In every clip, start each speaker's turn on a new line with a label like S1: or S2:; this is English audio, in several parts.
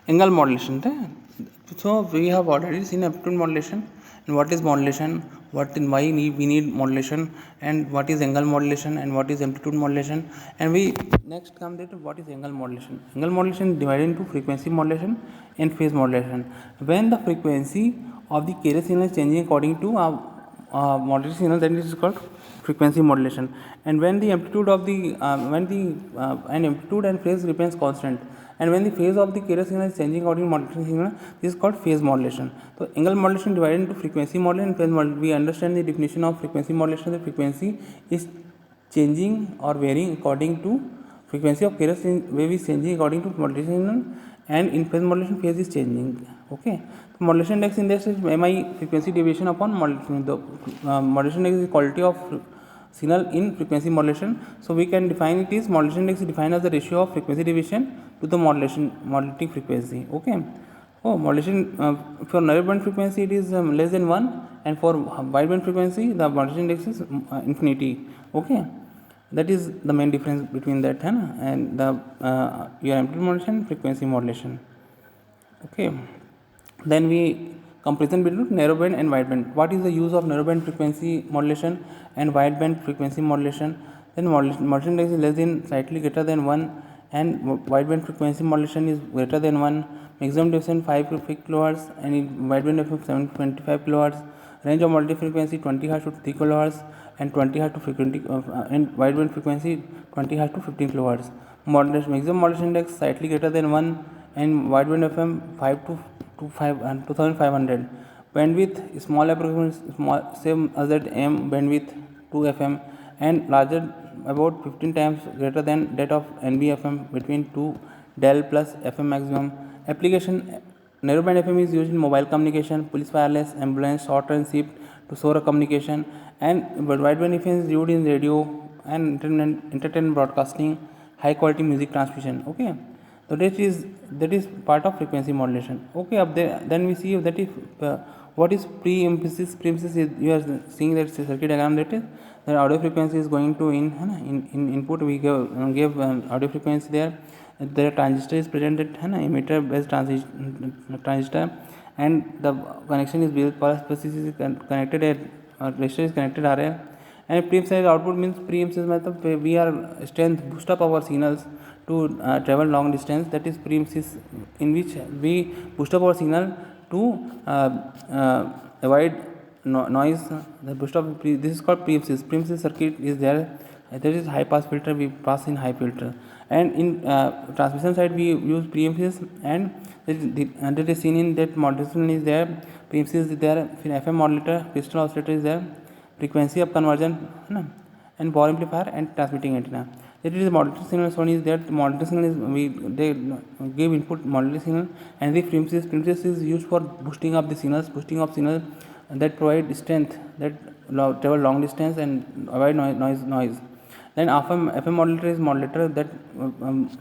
S1: Angle modulation. So we have already seen amplitude modulation and what is modulation, why we need modulation, and what is angle modulation and what is amplitude modulation. And we next come to what is angle modulation. Angle modulation is divided into frequency modulation and phase modulation. When the frequency of the carrier signal is changing according to modulated signal, then it is called frequency modulation. And when the amplitude of the and amplitude and phase remains constant, and when the phase of the carrier signal is changing according to modulation signal, this is called phase modulation. So angle modulation divided into frequency modulation and phase modulation. We understand the definition of frequency modulation. The frequency is changing or varying according to frequency of carrier wave is changing according to modulation signal, and in phase modulation phase is changing. Okay, so modulation index is mi frequency deviation upon modulation. The modulation index is quality of signal in frequency modulation. So we can define it is modulation index is defined as the ratio of frequency deviation to the modulating frequency. Okay. Modulation for narrowband frequency it is less than 1, and for wideband frequency the modulation index is infinity. Okay, that is the main difference between that and the your amplitude modulation, frequency modulation. Okay, then we comparison between narrowband and wideband. What is the use of narrowband frequency modulation and wideband frequency modulation? Then modulation index is less than slightly greater than 1, and wideband frequency modulation is greater than 1. Maximum duration 5 kHz and in wideband FM 725 kHz. Range of modulated frequency 20 Hz to 3 kHz and 20 Hz to frequency and wideband frequency 20 Hz to 15 kHz. Maximum modulation index slightly greater than 1, and wideband FM 5 to 2500. Bandwidth small approximation small same as that M bandwidth 2 FM and larger about 15 times greater than that of NBFM between 2 del plus FM maximum. Application narrowband FM is used in mobile communication, police wireless, ambulance, short and shift to shore communication, and wideband FM is used in radio and entertainment broadcasting, high quality music transmission. Okay, so that is part of frequency modulation. Okay, up there then we see that if what is pre-emphasis. Pre-emphasis is you are seeing that circuit diagram, that is the audio frequency is going to in input we give audio frequency there. The transistor is presented emitter based transistor, and the connection is built power species is connected at resistor is connected RL, and pre-emphasized output means pre-emphasized matlab we are strength boost up our signals to travel long distance, that is pre-emphasis, in which we boost up our signal to avoid noise. The boost up this is called pre-emphasis. Pre-emphasis circuit is there. That is high pass filter, we pass in high filter, and in transmission side we use pre-emphasis, and that is seen in that modulation is there, pre-emphasis is there, FM modulator, crystal oscillator is there, frequency of conversion and power amplifier and transmitting antenna. That is modulated signal shown is that modulated signal is they give input modulated signal, and the pre-emphasis is used for boosting up the signals, that provide strength, that travel long distance and avoid noise. Then FM modulator is modulator that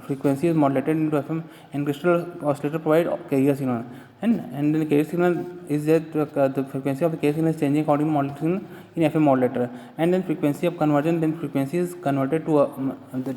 S1: frequency is modulated into FM, and crystal oscillator provide carrier signal, and then the carrier signal is that the frequency of the carrier signal is changing according to modulation in FM modulator, and then frequency of conversion, then frequency is converted to